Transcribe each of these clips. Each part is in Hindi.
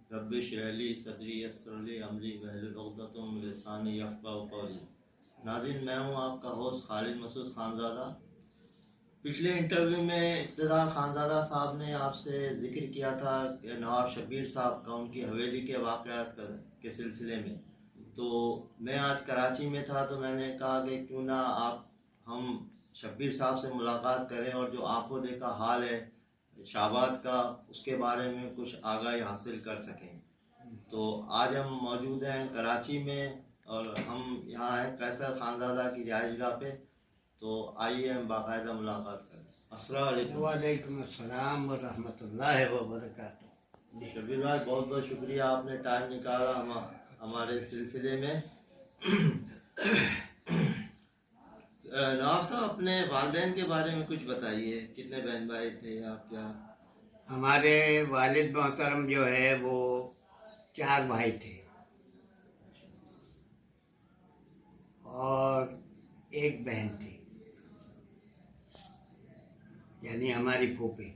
रब्बि इश्रह ली सदरी यस्सिर ली अमरी वहलुल उक़दतम मिन लिसानी यफ़क़हू क़ौली। नाज़रीन, मैं हूँ आपका होस्ट खालिद मसूद खानज़ादा। पिछले इंटरव्यू में इक़्तिदार खानज़ादा साहब ने आपसे जिक्र किया था कि नवाब शब्बीर साहब का उनकी हवेली के वाक़यात के सिलसिले में। तो मैं आज कराची में था तो मैंने कहा कि क्यों ना हम शब्बीर साहब से मुलाकात करें और जो आंखों देखा हाल है शाबाद का उसके बारे में कुछ आगाही हासिल कर सकें। तो आज हम मौजूद हैं कराची में और हम यहाँ हैं कैसर खानज़ादा की रिहाइशगाह पे। तो आइए हम बाकायदा मुलाकात करें। अस्सलाम वालेकुम। वालेकुम अस्सलाम व रहमतुल्लाहि व बरकातुहू। शब्बीर भाई, बहुत बहुत शुक्रिया आपने टाइम निकाला हमारे सिलसिले में। नवाब साहब, अपने वालिदैन के बारे में कुछ बताइए। कितने बहन भाई थे आप? क्या हमारे वालिद मोहतरम जो है वो 4 भाई थे और 1 बहन थी, यानी हमारी फूफी।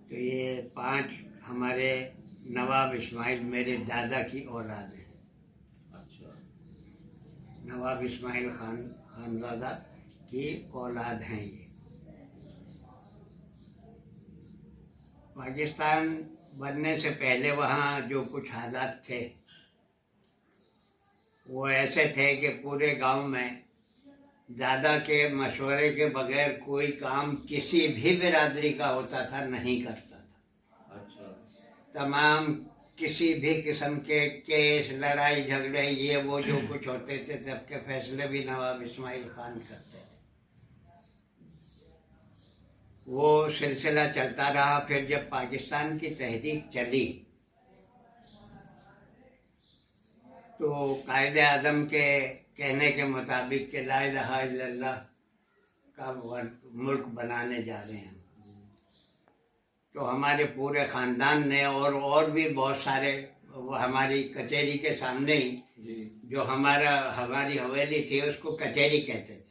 तो ये 5 हमारे नवाब इस्माइल मेरे दादा की औलाद है। अच्छा। नवाब इस्माइल खानज़ादा की औलाद हैं ये। पाकिस्तान बनने से पहले वहाँ जो कुछ हालात थे वो ऐसे थे कि पूरे गांव में दादा के मशवरे के बगैर कोई काम किसी भी बिरादरी का होता था नहीं करता था। अच्छा। तमाम किसी भी किस्म के केस, लड़ाई झगड़े, ये वो जो कुछ होते थे सबके फैसले भी नवाब इस्माइल खान करते थे। वो सिलसिला चलता रहा। फिर जब पाकिस्तान की तहरीक चली तो कायदे आज़म के कहने के मुताबिक कि ला इलाहा इल्लल्लाह का मुल्क बनाने जा रहे हैं, तो हमारे पूरे ख़ानदान ने और भी बहुत सारे, हमारी कचहरी के सामने ही जो हमारी हवेली थी उसको कचहरी कहते थे।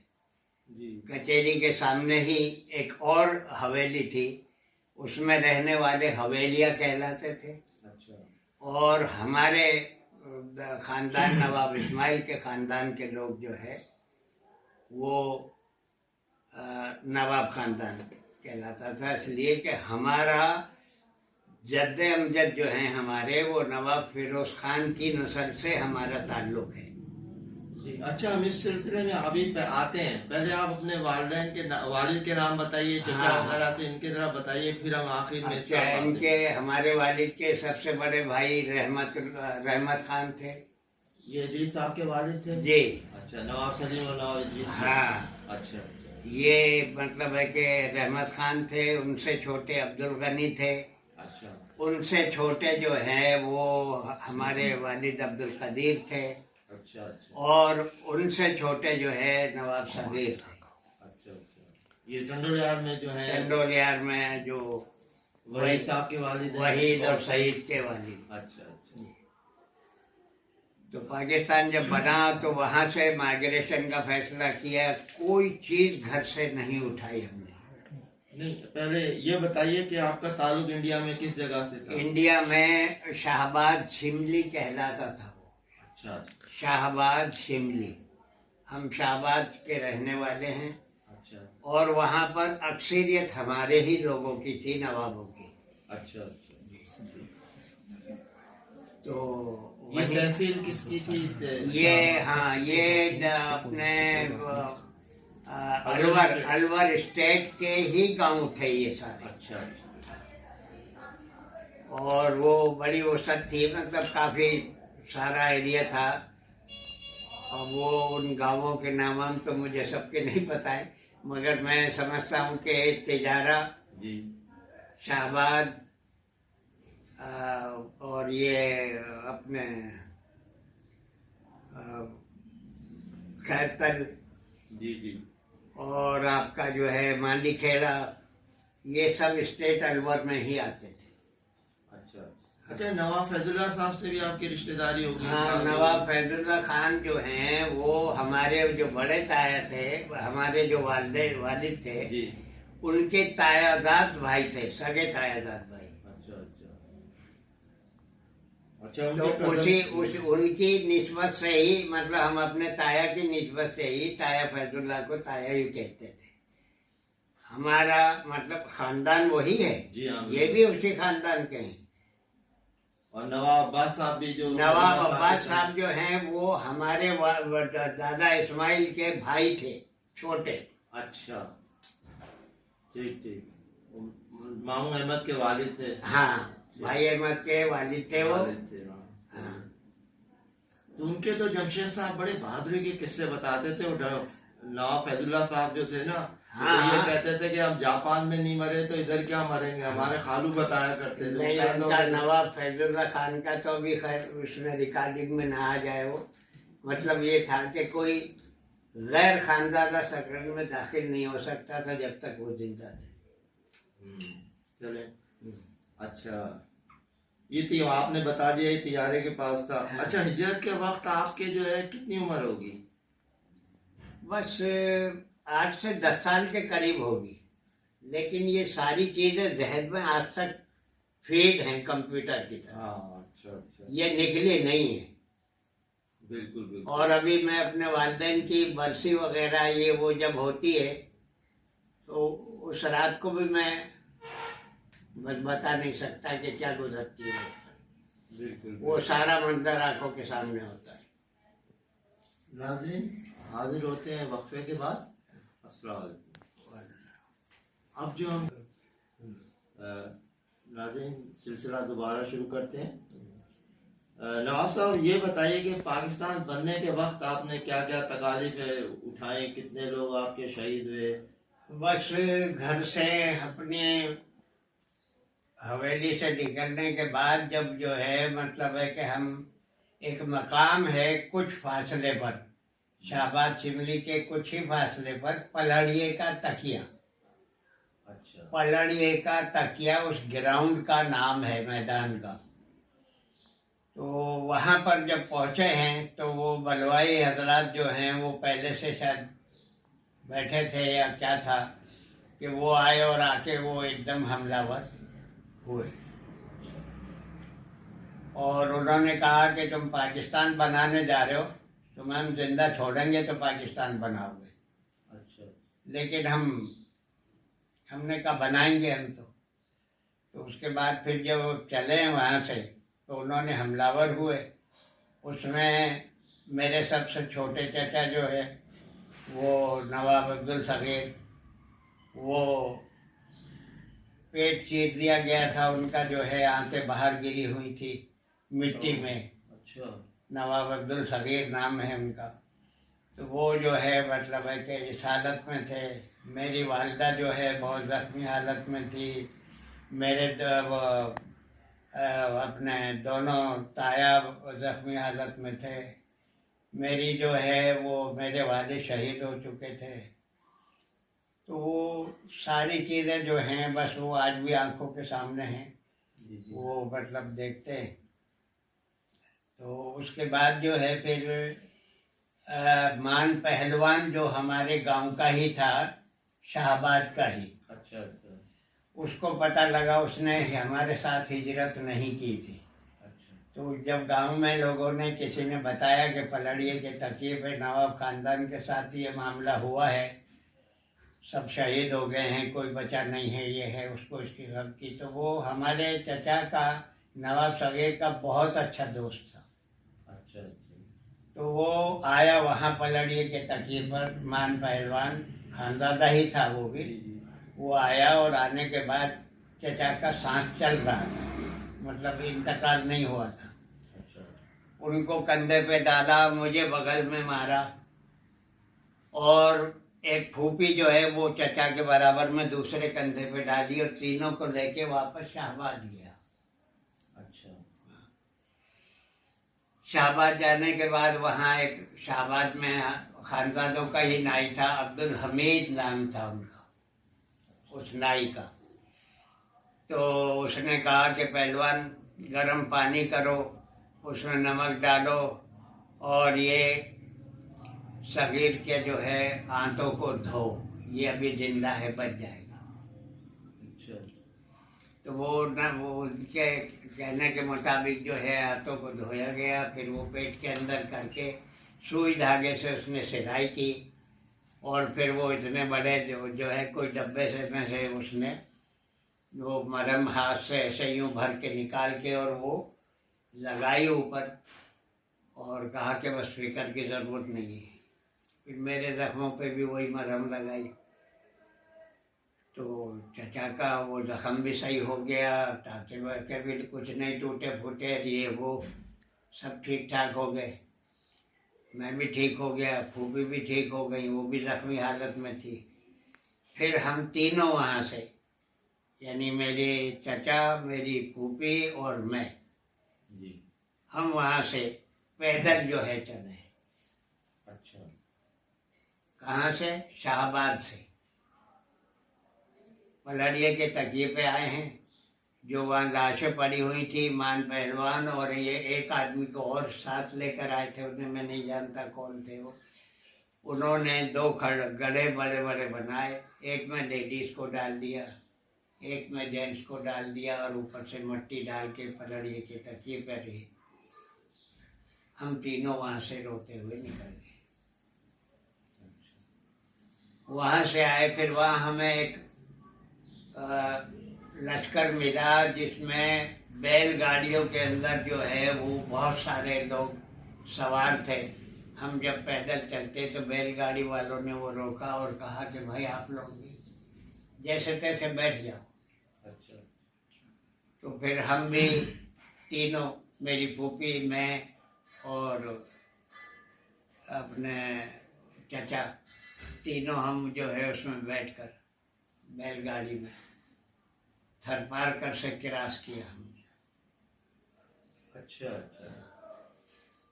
कचहरी के सामने ही एक और हवेली थी, उसमें रहने वाले हवेलिया कहलाते थे। अच्छा। और हमारे खानदान नवाब इस्माइल के खानदान के लोग जो है वो नवाब खानदान कहलाता था, इसलिए कि हमारा जद्दे अमजद जो हैं हमारे वो नवाब फिरोज खान की नस्ल से हमारा ताल्लुक है। अच्छा, हम इस सिलसिले में अभी आते हैं। पहले आप अपने वालिदैन के वालिद के नाम बताइए, चचा वगैरह थे इनके तरह बताइए, फिर हम आखिर में। अच्छा, इनके हमारे वालिद के सबसे बड़े भाई रहमत खान थे। ये इदरीस साहब के वालिद थे जी। अच्छा, नवाब सलीम और नवाब इदरीस। हाँ। अच्छा। ये मतलब है कि रहमत खान थे, उनसे छोटे अब्दुल गनी थे। अच्छा। उनसे छोटे जो हैं वो हमारे वालिद अब्दुल कदीर थे। अच्छा। अच्छा। और उनसे छोटे जो है नवाब सगीर थे। अच्छा। अच्छा। ये टंडोलियार में जो है, टंडोलियार में जो वहीद साहब के वालिद, वहीद और सईद के वालिद। अच्छा। अच्छा। तो पाकिस्तान जब बना तो वहाँ से माइग्रेशन का फैसला किया। कोई चीज घर से नहीं उठाई हमने। नहीं, पहले ये बताइए कि आपका ताल्लुक इंडिया में किस जगह से था? इंडिया में शाहबाद शिमली कहलाता था वो। अच्छा। शाहबाद शिमली, हम शाहबाद के रहने वाले हैं। अच्छा। और वहाँ पर अक्सरियत हमारे ही लोगों की थी, नवाबों की। अच्छा। अच्छा। तो ये तहसील किसकी थी? ये हाँ, ये अपने अलवर स्टेट के ही गांव थे ये सारे। अच्छा। और वो बड़ी वसत थी, मतलब काफी सारा एरिया था। और वो उन गांवों के नाम तो मुझे सबके नहीं पता है, मगर मैं समझता हूँ कि तिजारा, शाहबाद, और ये अपने खैरतल जी, और आपका जो है मांडी खेड़ा, ये सब स्टेट अलवर में ही आते थे। अच्छा। अच्छा, नवाब फैजुल्लाह साहब से भी आपकी रिश्तेदारी होगी? हाँ, नवाब फैजुल्लाह खान जो हैं वो हमारे जो बड़े ताया थे, हमारे जो वालिद थे जी, उनके तायादाद भाई थे, सगे तायादाद भाई। अच्छा। अच्छा। अच्छा, तो उनके उनकी निस्बत से ही, मतलब हम अपने ताया की निस्बत से ही ताया फैजुल्लाह को ताया ही कहते थे। हमारा मतलब खानदान वही है। जी हाँ, ये भी उसी खानदान के हैं। और नवाब अब्बास साहब भी, जो नवाब अब्बास साहब जो हैं वो हमारे दादा इस्माइल के भाई थे, छोटे। अच्छा, ठीक ठीक। मामू अहमद के वालिद थे। हाँ, भाई अहमद के वालिद थे वो। वालिद थे, हाँ। हाँ। तो उनके तो जमशेद साहब बड़े बहादुरी के किस्से बताते थे। वो नवाब फैजुल्ला साहब जो थे ना, हाँ, तो ये हाँ। कहते थे कि हम जापान में नहीं मरे तो इधर क्या मरेंगे। हमारे खालू बताया करते थे। नहीं, उनका नवाब फैजुल्ला खान का तो अभी खैर उसमें रिकॉर्डिंग में ना आ जाए वो। मतलब ये था कि कोई गैर खानदादा सकल में दाखिल नहीं हो सकता था जब तक वो जिंदा थे। चले, अच्छा, ये थी, आपने बता दिया ये तिजारे के पास था। हाँ। अच्छा, हिजरत के वक्त आपके जो है कितनी उम्र होगी? बस 8 से 10 साल के करीब होगी। लेकिन ये सारी चीजें जहन में आज तक फीड हैं कंप्यूटर की तरह। हाँ, अच्छा अच्छा, ये निकली नहीं है। बिल्कुल बिल्कुल। और अभी मैं अपने वालिदैन की बरसी वगैरह ये वो जब होती है तो उस रात को भी मैं बस बता नहीं सकता कि क्या गुजरती है। बिल्कुल, वो सारा मंजर आंखों के सामने होता है। नाज़रीन, हाजिर होते हैं वक्फे के बाद। अस्सलाम वालेकुम। अब जो हम नाज़रीन सिलसिला दोबारा शुरू करते हैं। नवाब साहब, ये बताइए कि पाकिस्तान बनने के वक्त आपने क्या क्या तकालीफ उठाई, कितने लोग आपके शहीद हुए? बस घर से अपने हवेली से निकलने के बाद जब जो है मतलब है कि हम एक मकाम है कुछ फासले पर, शाहबाद शिमली के कुछ ही फासले पर, पलड़िए का तकिया। अच्छा, पलड़िए का तकिया उस ग्राउंड का नाम है, मैदान का। तो वहाँ पर जब पहुँचे हैं तो वो बलवाई हजरात जो हैं वो पहले से शायद बैठे थे या क्या था कि वो आए और आके वो एकदम हमलावर हुए। और उन्होंने कहा कि तुम पाकिस्तान बनाने जा रहे हो, तुम्हें हम जिंदा छोड़ेंगे तो पाकिस्तान बनाओगे। अच्छा, लेकिन हमने कहा बनाएंगे हम तो उसके बाद फिर जब चले वहाँ से तो उन्होंने हमलावर हुए। उसमें मेरे सबसे छोटे चाचा जो है वो नवाब अब्दुल सगीर, वो पेट चीर दिया गया था उनका, जो है आंतें बाहर गिरी हुई थी मिट्टी में। अच्छा, नवाब अब्दुल सगीर नाम है उनका। तो वो जो है मतलब है कि इस हालत में थे। मेरी वालिदा जो है बहुत जख्मी हालत में थी। मेरे अपने दोनों ताया जख्मी हालत में थे। मेरी जो है वो मेरे वालिद शहीद हो चुके थे। तो वो सारी चीज़ें जो हैं बस वो आज भी आंखों के सामने हैं, वो मतलब देखते हैं। तो उसके बाद जो है फिर मान पहलवान जो हमारे गांव का ही था, शाहबाद का ही। अच्छा अच्छा, उसको पता लगा, उसने हमारे साथ हिजरत नहीं की थी। अच्छा, तो जब गांव में लोगों ने किसी ने बताया कि पलड़िए के तकिए पे नवाब खानदान के साथ ये मामला हुआ है, सब शहीद हो गए हैं, कोई बचा नहीं है, ये है उसको इसकी सब की, तो वो हमारे चचा का नवाब सगीर का बहुत अच्छा दोस्त था। अच्छा अच्छा, तो वो आया वहाँ पलड़िए के तकिए पर, मान पहलवान खानदादा ही था वो भी। वो आया और आने के बाद चचा का सांस चल रहा था, मतलब इंतकाल नहीं हुआ था। अच्छा, उनको कंधे पे डाला, मुझे बगल में मारा, और एक फूफी जो है वो चचा के बराबर में दूसरे कंधे पे डाली, और तीनों को लेके वापस शाहबाद गया। अच्छा, शाहबाद जाने के बाद वहाँ एक शाहबाद में खानजादों का ही नाई था, अब्दुल हमीद नाम था उनका, उस नाई का। तो उसने कहा कि पहलवान गर्म पानी करो, उसमें नमक डालो, और ये सगीर के जो है आंतों को धो, ये अभी जिंदा है, बच जाएगा। अच्छा, तो वो उनके कहने के मुताबिक जो है हाथों को धोया गया, फिर वो पेट के अंदर करके सुई धागे से उसने सिलाई की, और फिर वो इतने बड़े जो है कोई डब्बे से में से उसने वो मरहम हाथ से ऐसे यूं भर के निकाल के और वो लगाई ऊपर, और कहा कि बस फिक्र की ज़रूरत नहीं है। फिर मेरे जख्मों पे भी वही मरहम लगाई, तो चचा का वो जख्म भी सही हो गया, टाँके वाके भी कुछ नहीं टूटे फूटे, ये वो सब ठीक ठाक हो गए। मैं भी ठीक हो गया, फूफी भी ठीक हो गई, वो भी जख्मी हालत में थी। फिर हम तीनों वहाँ से, यानी मेरे चचा, मेरी फूफी और मैं, जी। हम वहाँ से पैदल जो है चले। अच्छा। कहाँ से? शाहबाद से। पलड़िए के तकिए पे आए हैं, जो वहाँ लाशें पड़ी हुई थी, मान पहलवान और ये एक आदमी को और साथ लेकर आए थे, उन्हें मैं नहीं जानता कौन थे वो। उन्होंने 2 गड्ढे बड़े बड़े बनाए, एक में लेडीज को डाल दिया, एक में जेंट्स को डाल दिया, और ऊपर से मिट्टी डाल के पलड़िए के तकिए पर रहे। हम तीनों वहाँ से रोते हुए निकल गए। वहाँ से आए, फिर वहाँ हमें एक लश्कर मिला, जिसमें बैलगाड़ियों के अंदर जो है वो बहुत सारे लोग सवार थे। हम जब पैदल चलते तो बैलगाड़ी वालों ने वो रोका और कहा कि भाई आप लोग भी जैसे तैसे बैठ जाओ। अच्छा। तो फिर हम भी तीनों, मेरी फूफी, मैं और अपने चचा, तीनों हम जो है उसमें बैठकर बैलगाड़ी में थरपारकर से क्रॉस किया हमने। अच्छा। अच्छा।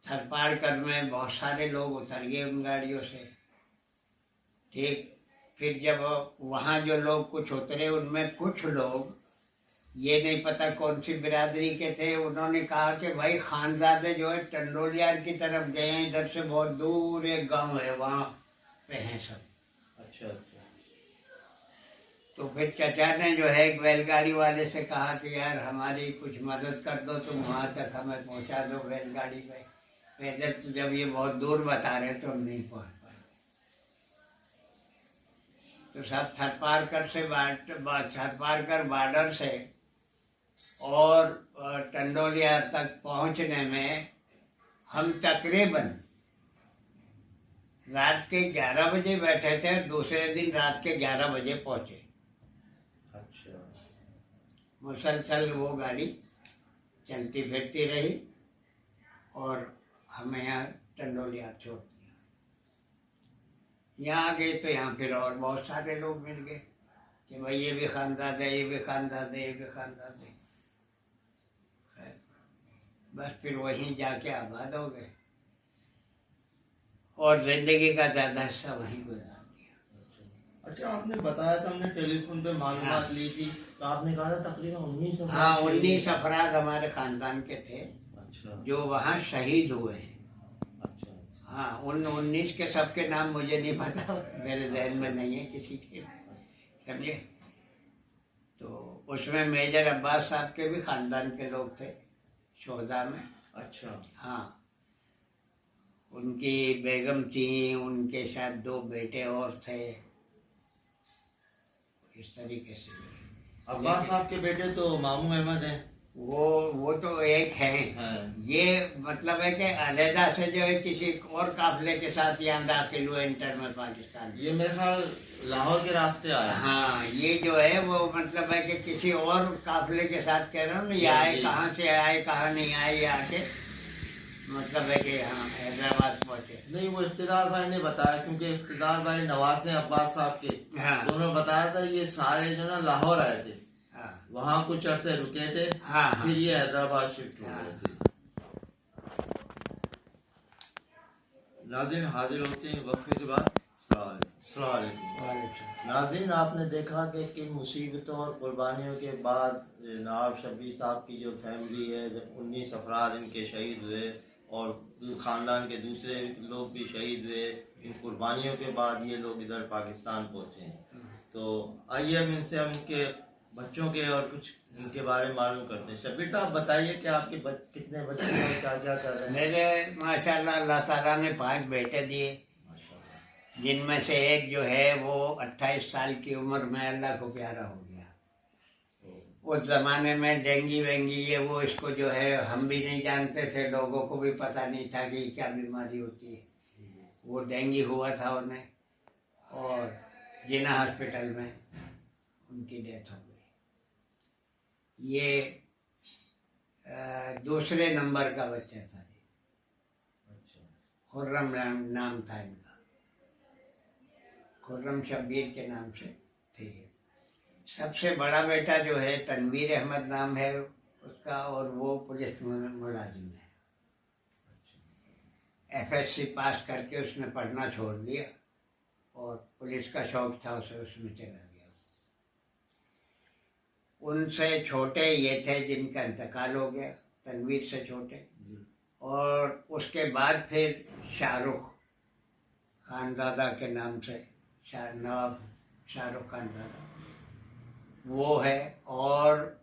थरपारकर में बहुत सारे लोग उतर गए उन गाड़ियों से। ठीक, फिर जब वहाँ जो लोग कुछ उतरे, उनमें कुछ लोग, ये नहीं पता कौन सी बिरादरी के थे, उन्होंने कहा कि भाई खानजादे जो है टंडोलियार की तरफ गए हैं, इधर से बहुत दूर एक गांव है, वहाँ पे हैं सब। अच्छा। अच्छा। तो फिर चचा ने जो है एक बैलगाड़ी वाले से कहा कि यार हमारी कुछ मदद कर दो, तुम वहाँ तक हमें पहुँचा दो बैलगाड़ी में। पैदल तो जब ये बहुत दूर बता रहे तो हम नहीं पहुँच पाए। तो सब थरपारकर से थरपारकर बॉर्डर से और टंडोलिया तक पहुँचने में हम तकरीबन रात के 11 बजे बैठे थे, दूसरे दिन रात के 11 बजे पहुँचे। अच्छा। मुसलसल वो गाड़ी चलती फिरती रही और हमें यहाँ टंडोलिया छोड़ दिया। यहाँ आ गए तो यहाँ फिर और बहुत सारे लोग मिल गए कि भाई ये भी खानदाद है, ये भी खानदाद है, ये भी खानदाद है। बस फिर वहीं जाके आबाद हो गए और जिंदगी का ज्यादा हिस्सा वहीं गुजार दिया। अच्छा, आपने बताया था, हमने टेलीफोन पे मालूमात ली थी, तो आपने कहा था तकरीबन 19 अफराद। हाँ, 19 अफराद हमारे खानदान के थे। अच्छा। जो वहाँ शहीद हुए हैं। अच्छा। हाँ, उन 19 के सबके नाम मुझे नहीं पता, मेरे जहन में नहीं है किसी के, समझे। तो उसमें मेजर अब्बास साहब के भी खानदान के लोग थे शोहदा में। अच्छा। हाँ, उनकी बेगम थी, उनके शायद 2 बेटे और थे, इस तरीके से। अब्बास साहब के बेटे तो मामू अहमद हैं। वो तो एक है। हाँ। ये मतलब है कि अलहदा से जो है किसी और काफिले के साथ यहाँ दाखिल हुए इंटर में पाकिस्तान। ये मेरे ख्याल लाहौर के रास्ते आया। हाँ, ये जो है वो मतलब है कि किसी और काफिले के साथ कह रहा हूँ ना, ये आए कहाँ से आए, कहाँ नहीं आए, ये आके मतलब है कि हाँ हैदराबाद पहुँचे। नहीं, वो इफ्तिदार भाई ने बताया, क्योंकि इफ्तिदार भाई नवासे अब्बास साहब के। हाँ। तो उन्होंने बताया था ये सारे जो ना लाहौर आए थे। हाँ। वहाँ कुछ अरसे रुके थे। हाँ। फिर ये हैदराबाद शिफ्ट हो गए थे। नाज़रीन, हाजिर होते हैं वक्फे के बाद। अस्सलाम वालेकुम। नाज़रीन, आपने देखा कि किन मुसीबतों और कुर्बानियों के बाद नवाब शब्बीर साहब की जो फैमिली है, जब 19 अफराद इनके शहीद हुए और ख़ानदान के दूसरे लोग भी शहीद हुए, इन कुर्बानियों के बाद ये लोग इधर पाकिस्तान पहुँचे हैं। तो आइए हम इनसे हम इनके बच्चों के और कुछ इनके बारे में मालूम करते हैं। शब्बीर साहब बताइए कि आपके कितने बच्चे हैं, क्या क्या कर रहे हैं? मेरे माशाल्लाह अल्लाह ताला ने 5 बेटे दिए, माशाल्लाह। जिनमें से एक जो है वो 28 साल की उम्र में अल्लाह को प्यारा हो गया। उस जमाने में डेंगी वेंगी ये वो इसको जो है हम भी नहीं जानते थे, लोगों को भी पता नहीं था कि क्या बीमारी होती है। वो डेंगी हुआ था उन्हें और जिना हॉस्पिटल में उनकी डेथ हो गई। ये दूसरे नंबर का बच्चा था। अच्छा। खुर्रम नाम था इनका, खुर्रम शब्बीर के नाम से थे। सबसे बड़ा बेटा जो है तनवीर अहमद नाम है उसका, और वो पुलिस मुलाजिम है। FSC पास करके उसने पढ़ना छोड़ दिया और पुलिस का शौक था उसे, उसमें चला गया। उनसे छोटे ये थे जिनका इंतकाल हो गया, तनवीर से छोटे। और उसके बाद फिर शाहरुख खानजादा के नाम से नवाब शाहरुख खानजादा वो है, और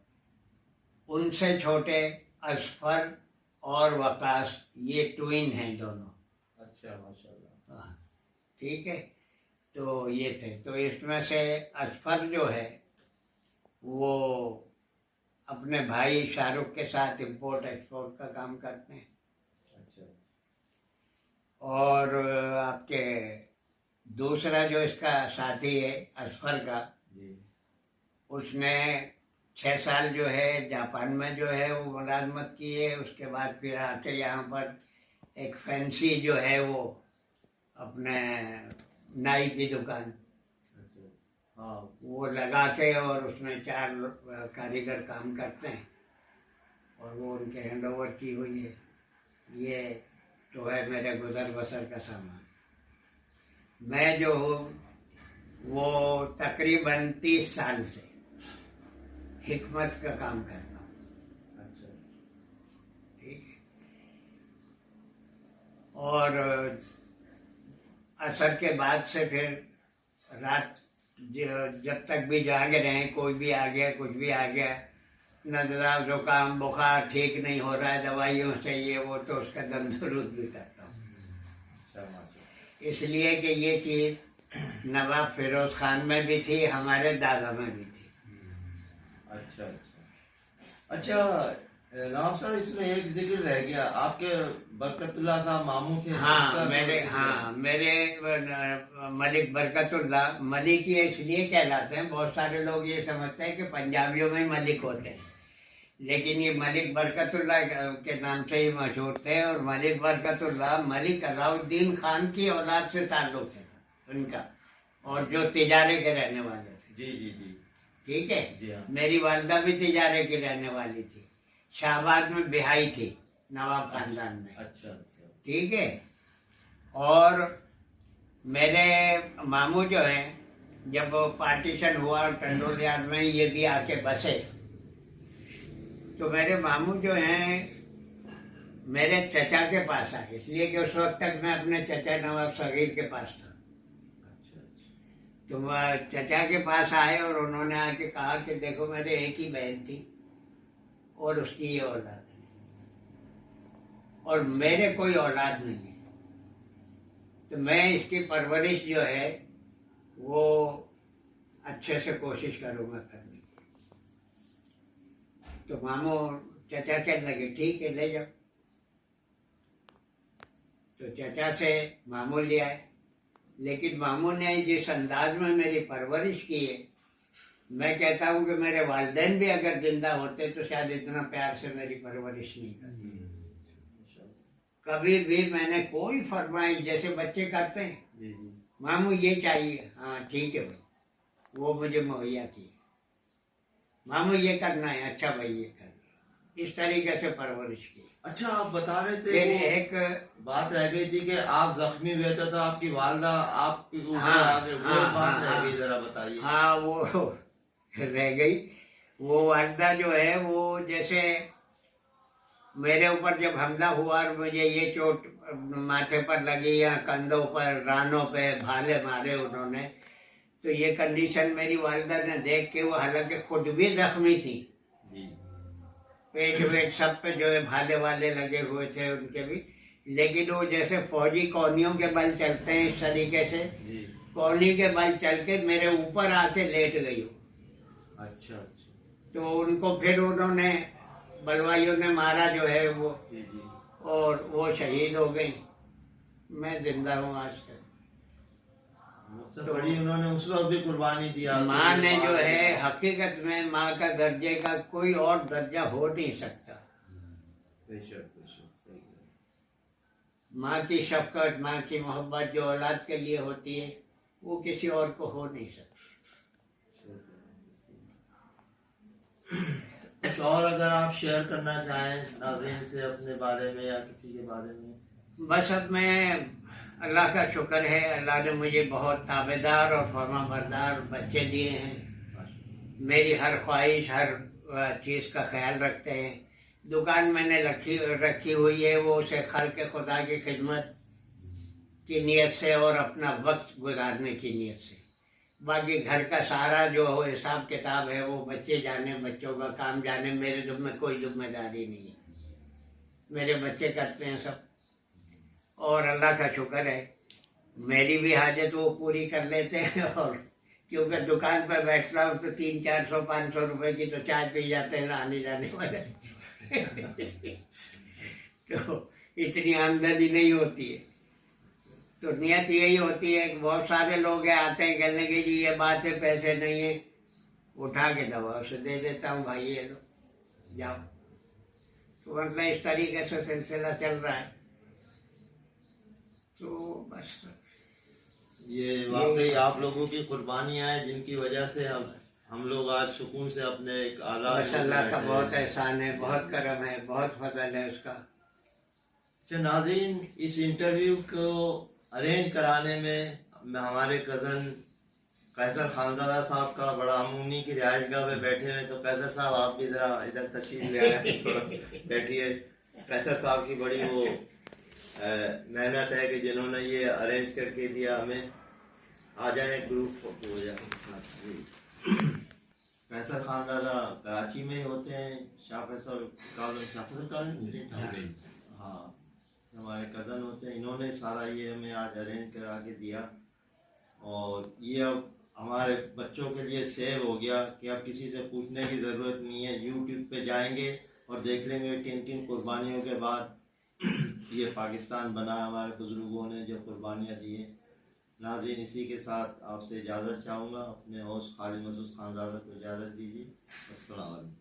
उनसे छोटे असफर और वकास, ये ट्विन हैं दोनों। अच्छा माशाल्लाह। ठीक है, तो ये थे। तो इसमें से असफर जो है वो अपने भाई शाहरुख के साथ इंपोर्ट एक्सपोर्ट का काम करते हैं। अच्छा। और आपके दूसरा जो इसका साथी है असफर का, उसने 6 साल जो है जापान में जो है वो मुलाजमत की है। उसके बाद फिर आके यहाँ पर एक फैंसी जो है वो अपने नाई की दुकान हाँ वो लगा के, और उसमें 4 कारीगर काम करते हैं और वो उनके हैंड ओवर की हुई है। ये तो है मेरे गुजर बसर का सामान। मैं जो हूँ वो तकरीबन 30 साल से हिकमत का काम करता हूँ। अच्छा। ठीक है, और असर के बाद से फिर रात जब तक भी जागे रहे, कोई भी आ गया कुछ भी आ गया, नजला जुकाम बुखार ठीक नहीं हो रहा है दवाइयों से ये वो, तो उसका दम दुरुस्त भी करता हूँ। इसलिए कि ये चीज़ नवाब फिरोज खान में भी थी, हमारे दादा में भी थी। अच्छा अच्छा अच्छा। नवाब साहब इसमें एक जिक्र रह गया, आपके बरकतुल्लाह साहब मामू थे। हाँ मेरे मलिक बरकतुल्लाह, मलिक ये इसलिए कहलाते हैं, बहुत सारे लोग ये समझते हैं कि पंजाबियों में मलिक होते हैं, लेकिन ये मलिक बरकतुल्लाह के नाम से ही मशहूर थे। और मलिक बरकतुल्लाह मलिक अलाउद्दीन खान की औलाद से ताल्लुक है उनका, और जो तिजारे के रहने वाले थे। जी जी जी। ठीक है जी हाँ। मेरी वालदा भी तिजारे की रहने वाली थी, शाहबाद में बिहाई थी नवाब खानदान में। अच्छा अच्छा। ठीक है, और मेरे मामू जो हैं, जब पार्टीशन हुआ टंडोल यार्ड में ये भी आके बसे, तो मेरे मामू जो हैं मेरे चचा के पास आए, इसलिए कि उस वक्त तक मैं अपने चचा नवाब सगीर के पास था। तो वह चचा के पास आए और उन्होंने आके कहा कि देखो मेरे एक ही बहन थी और उसकी ये औलाद है, और मेरे कोई औलाद नहीं है, तो मैं इसकी परवरिश जो है वो अच्छे से कोशिश करूंगा करने की। तो मामू चचा कहने लगे ठीक है ले जाओ। तो चचा से मामू ले आए, लेकिन मामू ने जिस अंदाज में मेरी परवरिश की है, मैं कहता हूँ कि मेरे वालिदैन भी अगर जिंदा होते तो शायद इतना प्यार से मेरी परवरिश नहीं करते। कभी भी मैंने कोई फरमाइश, जैसे बच्चे करते हैं, मामू ये चाहिए, हाँ ठीक है भाई, वो मुझे मुहैया किए। मामू ये करना है, अच्छा भाई ये करना, इस तरीके से परवरिश की। अच्छा, आप बता रहे थे फिर वो एक बात रह गई थी कि आप जख्मी हुए थे तो आपकी वालदा आपकी ऊपर हाँ, आ गई, वो हाँ, बात हाँ, रह गई, जरा बताइए। हाँ वो रह गई। वो वालदा जो है वो जैसे मेरे ऊपर जब हमला हुआ और मुझे ये चोट माथे पर लगी या कंधों पर, रानों पे भाले मारे उन्होंने, तो ये कंडीशन मेरी वालिदा ने देख के, वो हालांकि खुद भी जख्मी थी, जी पेट वेट सब पे जो है भाले वाले लगे हुए थे उनके भी, लेकिन वो जैसे फौजी कौनियों के बल चलते हैं इस तरीके से, जी। कौनी के बल चल के मेरे ऊपर आके लेट गई वो। अच्छा अच्छा। तो उनको फिर उन्होंने बलवाइयों ने मारा जो है वो, जी जी। और वो शहीद हो गई। मैं जिंदा हूँ आज तक। मुझसे बड़ी उन्होंने उस वक्त भी कुर्बानी दिया। माँ ने जो है, हकीकत में माँ का दर्जे का कोई और दर्जा हो नहीं सकता। बेशक बेशक, सही है। माँ की शफकत, माँ की मोहब्बत जो औलाद के लिए होती है, वो किसी और को हो नहीं सकती। कुछ और अगर आप शेयर करना चाहें नाज़रीन से अपने बारे में या किसी के बारे में? बस अब मैं, अल्लाह का शुक्र है, अल्लाह ने मुझे बहुत ताबेदार और फर्माबरदार बच्चे दिए हैं। मेरी हर ख्वाहिश, हर चीज़ का ख्याल रखते हैं। दुकान मैंने रखी हुई है, वो उसे खल्क़ खुदा की खिदमत की नीयत से और अपना वक्त गुजारने की नीयत से। बाकी घर का सारा जो हिसाब किताब है वो बच्चे जाने, बच्चों का काम जाने, मेरे जिम्मे कोई जिम्मेदारी नहीं है, मेरे बच्चे करते हैं सब। और अल्लाह का शुक्र है, मेरी भी हाजत वो पूरी कर लेते हैं। और क्योंकि दुकान पर बैठता हूँ तो 300-400-500 रुपए की तो चाय पी जाते हैं आने जाने वाले। तो इतनी आमदनी नहीं होती है। तो नियत यही होती है कि बहुत सारे लोग आते हैं कहने के जी ये बात है, पैसे नहीं है, उठा के दवा उसे दे देता हूँ, भाई ये लो जाओ। तो मतलब इस तरीके से सिलसिला चल रहा है। तो बस ये वाकई आप लोगों की कुर्बानियां हैं जिनकी वजह से हम लोग आज सुकून से अपने एक आला। बस अल्लाह का बहुत एहसान है, बहुत करम है, बहुत फजल है उसका। अच्छा नाज़रीन, इस इंटरव्यू को अरेंज कराने में हमारे कज़न कैसर खानजादा साहब का बड़ा अमूनी की रिहाइशगाह पे बैठे हुए। तो कैसर साहब आप भी जरा इधर तशरीफ ले आए, थोड़ा बैठिए। कैसर साहब की बड़ी वो मेहनत है कि जिन्होंने ये अरेंज करके दिया हमें। आ जाए, ग्रुप फोटो हो जाए। कैसर खानजादा कराची में होते हैं, शाह फैसल कॉलोनी। हाँ, हमारे कज़न होते हैं। इन्होंने सारा ये हमें आज अरेंज करा के दिया, और ये अब हमारे बच्चों के लिए सेव हो गया कि अब किसी से पूछने की ज़रूरत नहीं है। यूट्यूब पे जाएंगे और देख लेंगे किन किन कुर्बानियों के बाद ये पाकिस्तान बना, हमारे बुजुर्गों ने जो कुर्बानियाँ दी हैं। नाज़रीन, इसी के साथ आपसे इजाज़त चाहूँगा। अपने होस्ट खालिद मसूद खानज़ादा को इजाज़त दीजिए। अस्सलाम वालेकुम।